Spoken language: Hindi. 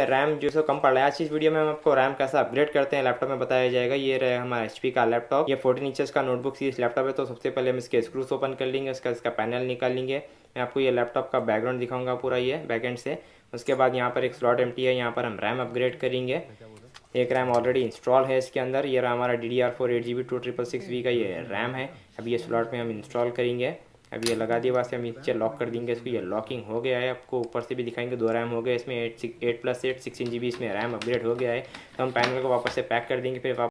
रैम जो सो कम पड़ रहा है। आज की इस वीडियो में हम आपको रैम कैसे अपग्रेड करते हैं लैपटॉप में बताया जाएगा। ये रहा हमारा HP का लैपटॉप, ये 14 इंचेस का नोटबुक सीरीज लैपटॉप है। तो सबसे पहले हम इसके स्क्रूज ओपन कर लेंगे, इसका पैनल निकाल लेंगे। मैं आपको ये लैपटॉप का बैकग्राउंड दिखाऊंगा पूरा ये बैकएंड से। उसके बाद यहाँ पर एक स्लॉट एम्प्टी है, यहाँ पर हम रैम अपग्रेड करेंगे। एक रैम ऑलरेडी इंस्टॉल है इसके अंदर। ये रहा हमारा DDR4 8GB 2666V का ये रैम है। अब ये स्लॉट में हम इंस्टॉल करेंगे। अब ये लगा दिए वास्ते हम नीचे लॉक कर देंगे इसको। ये लॉकिंग हो गया है, आपको ऊपर से भी दिखाएंगे। 2 रैम हो गए इसमें, 8+8 16GB इसमें रैम अपग्रेड हो गया है। तो हम पैनल को वापस से पैक कर देंगे। फिर